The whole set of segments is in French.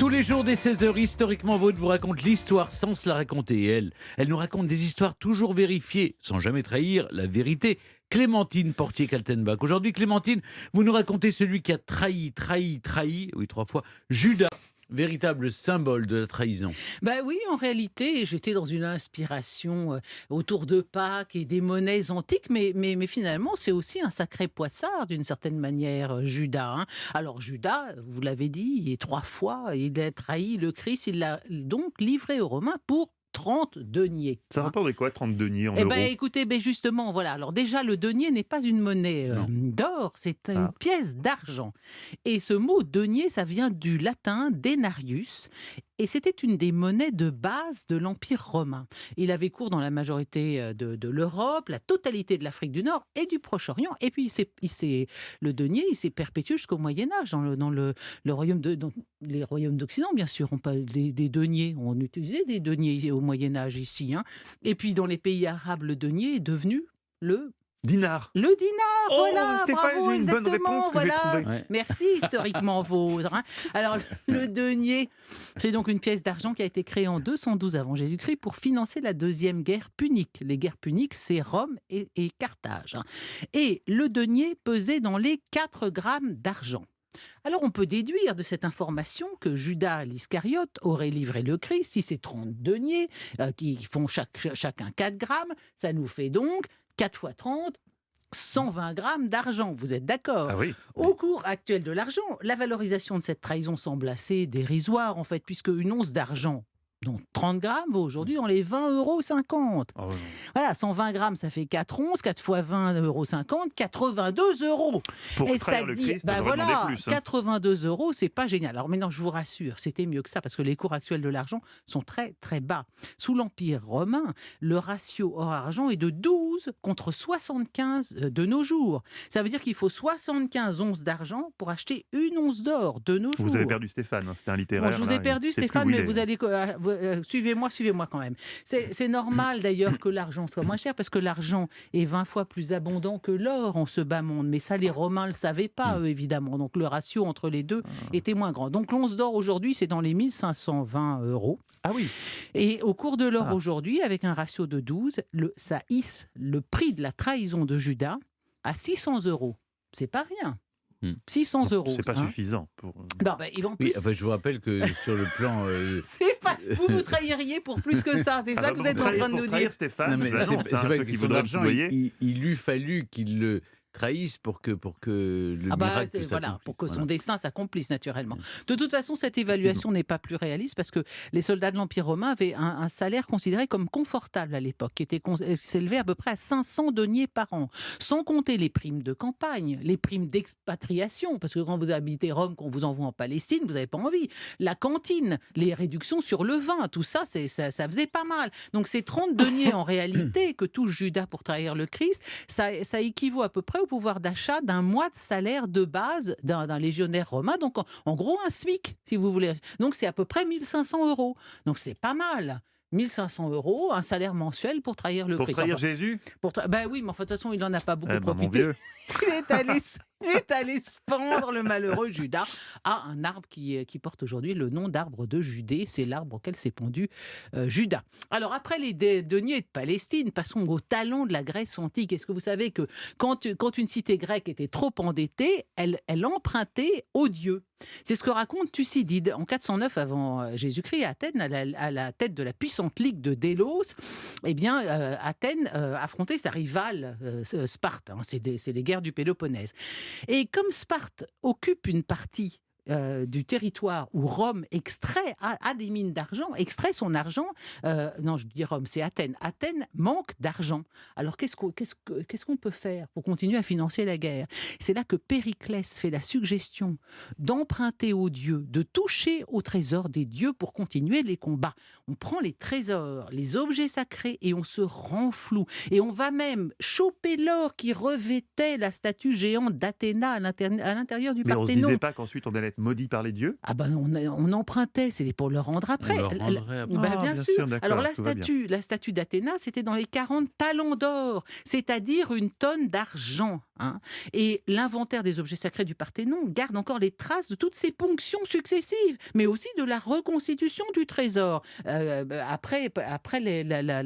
Tous les jours dès 16h, Historiquement Vôtre vous raconte l'histoire sans se la raconter. Et elle nous raconte des histoires toujours vérifiées, sans jamais trahir la vérité. Clémentine Portier-Kaltenbach. Aujourd'hui, Clémentine, vous nous racontez celui qui a trahi, oui, 3 fois, Judas, véritable symbole de la trahison. Ben oui, en réalité, j'étais dans une inspiration autour de Pâques et des monnaies antiques, mais finalement, c'est aussi un sacré poissard, d'une certaine manière, Judas. Hein. Alors, Judas, vous l'avez dit, il est 3 fois, il a trahi le Christ, il l'a donc livré aux Romains pour 30 deniers. Ça rapporte quoi, 30 deniers en Eh euros? bien, écoutez, justement, voilà. Alors déjà, le denier n'est pas une monnaie d'or, c'est une pièce d'argent. Et ce mot denier, ça vient du latin denarius, et c'était une des monnaies de base de l'Empire romain. Il avait cours dans la majorité de l'Europe, la totalité de l'Afrique du Nord et du Proche-Orient. Et puis, le denier, il s'est perpétué jusqu'au Moyen-Âge, dans le royaume dans les royaumes d'Occident, bien sûr. On parle des deniers. On utilisait des deniers au Moyen-Âge ici. Hein. Et puis, dans les pays arabes, le denier est devenu le dinar. Le dinar, voilà, Stéphane, bravo, j'ai une bonne réponse que j'ai trouvée. Ouais. Merci, Historiquement Vôtre. Hein. Alors, le denier, c'est donc une pièce d'argent qui a été créée en 212 avant Jésus-Christ pour financer la deuxième guerre punique. Les guerres puniques, c'est Rome et Carthage. Hein. Et le denier pesait dans les 4 grammes d'argent. Alors on peut déduire de cette information que Judas l'Iscariote aurait livré le Christ. Si c'est 30 deniers qui font chacun 4 grammes, ça nous fait donc 4 fois 30, 120 grammes d'argent, vous êtes d'accord? Ah oui. Au cours actuel de l'argent, la valorisation de cette trahison semble assez dérisoire en fait, puisque une once d'argent, donc 30 grammes, vaut aujourd'hui dans les 20,50 €. Oh non. Voilà, 120 grammes, ça fait 4 onces, 4 fois 20,50 €, 82 €. Pour Et trahir ça le dit, Christ, on aurait demandé plus. 82 €, c'est pas génial. Alors maintenant, je vous rassure, c'était mieux que ça, parce que les cours actuels de l'argent sont très, très bas. Sous l'Empire romain, le ratio or-argent est de 12 contre 75 de nos jours. Ça veut dire qu'il faut 75 onces d'argent pour acheter une once d'or de nos jours. Vous avez perdu Stéphane, hein, c'était un littéraire. Bon, je vous ai perdu, Stéphane, mais vous allez... suivez-moi quand même. C'est normal d'ailleurs que l'argent soit moins cher, parce que l'argent est 20 fois plus abondant que l'or en ce bas monde. Mais ça, les Romains ne le savaient pas, eux, évidemment. Donc le ratio entre les deux était moins grand. Donc l'once d'or aujourd'hui, c'est dans les 1520 €. Ah oui. Et au cours de l'or aujourd'hui, avec un ratio de 12, ça hisse le prix de la trahison de Judas à 600 €. C'est pas rien. 600 €. C'est pas suffisant. Pour... Non, ben, en plus, je vous rappelle que sur le plan... c'est pas... Vous trahiriez pour plus que ça, c'est ça que vous êtes en train de nous dire. Stéphane, Non, mais c'est pas une question d'argent. Il eût fallu qu'il le trahisse pour que le miracle pour que son destin s'accomplisse naturellement. De toute façon, cette évaluation n'est pas plus réaliste, parce que les soldats de l'Empire romain avaient un salaire considéré comme confortable à l'époque, qui s'élevait à peu près à 500 deniers par an, sans compter les primes de campagne, les primes d'expatriation, parce que quand vous habitez Rome, qu'on vous envoie en Palestine, vous n'avez pas envie. La cantine, les réductions sur le vin, tout ça, ça faisait pas mal. Donc ces 30 deniers en réalité que touche Judas pour trahir le Christ, ça équivaut à peu près au pouvoir d'achat d'un mois de salaire de base d'un légionnaire romain, donc en gros un SMIC, si vous voulez. Donc c'est à peu près 1500 €. Donc c'est pas mal. 1500 €, un salaire mensuel pour trahir le Christ. Pour trahir Jésus? Ben oui, mais de toute façon, il n'en a pas beaucoup profité. Il est allé se pendre, le malheureux Judas, à un arbre qui porte aujourd'hui le nom d'arbre de Judée. C'est l'arbre auquel s'est pendu Judas. Alors, après les deniers de Palestine, passons au talent de la Grèce antique. Est-ce que vous savez que quand une cité grecque était trop endettée, elle empruntait aux dieux? C'est ce que raconte Thucydide. En 409 avant Jésus-Christ, à Athènes, à la tête de la puissante ligue de Délos, eh bien, Athènes affrontait sa rivale Sparte. Hein, c'est les guerres du Péloponnèse. Et comme Sparte occupe une partie du territoire où Rome a des mines d'argent, extrait son argent. Non, je dis Rome, c'est Athènes. Athènes manque d'argent. Alors, qu'est-ce qu'on peut faire pour continuer à financer la guerre? C'est là que Périclès fait la suggestion d'emprunter aux dieux, de toucher au trésor des dieux pour continuer les combats. On prend les trésors, les objets sacrés, et on se renfloue. Et on va même choper l'or qui revêtait la statue géante d'Athéna à l'intérieur du Parthénon. Mais on ne se disait pas qu'ensuite on allait être maudit par les dieux? Ah ben on empruntait, c'était pour le rendre après. Bien sûr. Alors la statue d'Athéna, c'était dans les 40 talents d'or, c'est-à-dire une tonne d'argent. hein. Et l'inventaire des objets sacrés du Parthénon garde encore les traces de toutes ces ponctions successives, mais aussi de la reconstitution du trésor après la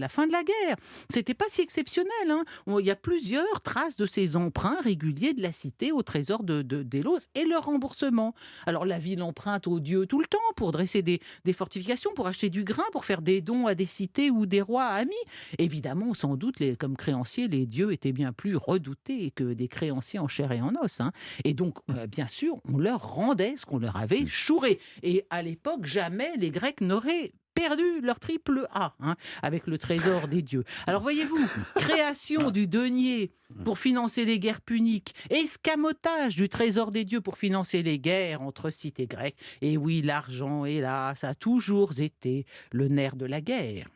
fin de la guerre. C'était pas si exceptionnel, hein. Il y a plusieurs traces de ces emprunts réguliers de la cité au trésor de Délos et leur remboursement. Alors la ville emprunte aux dieux tout le temps pour dresser des fortifications, pour acheter du grain, pour faire des dons à des cités ou des rois amis. Évidemment, sans doute, comme créanciers, les dieux étaient bien plus redoutés que des créanciers en chair et en os, hein. Et donc, bien sûr, on leur rendait ce qu'on leur avait chouré. Et à l'époque, jamais les Grecs n'auraient perdu leur triple A, hein, avec le trésor des dieux. Alors voyez-vous, création du denier pour financer les guerres puniques, escamotage du trésor des dieux pour financer les guerres entre cités grecques. Et oui, l'argent, hélas, a toujours été le nerf de la guerre.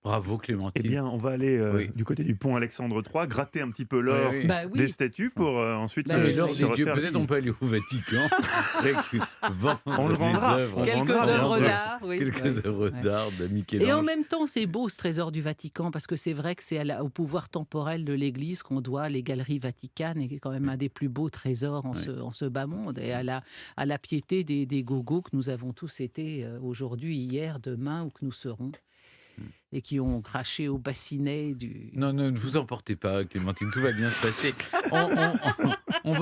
Bravo Clémentine. Eh bien, on va aller du côté du pont Alexandre III, gratter un petit peu l'or des statues pour ensuite Mais l'or se des dieux, refaire peut-être on peut aller au Vatican vendre On le rendra. des œuvres. Quelques vendra, bien œuvres sûr. d'art, oui. Quelques œuvres d'art de Michel-Ange. Et en même temps, c'est beau ce trésor du Vatican, parce que c'est vrai que c'est au pouvoir temporel de l'Église qu'on doit les galeries vaticanes, et qui est quand même un des plus beaux trésors en ce bas monde, et à la piété des gogos que nous avons tous été aujourd'hui, hier, demain, ou que nous serons, et qui ont craché au bassinet du... Non, ne vous emportez pas, Clémentine, tout va bien se passer. On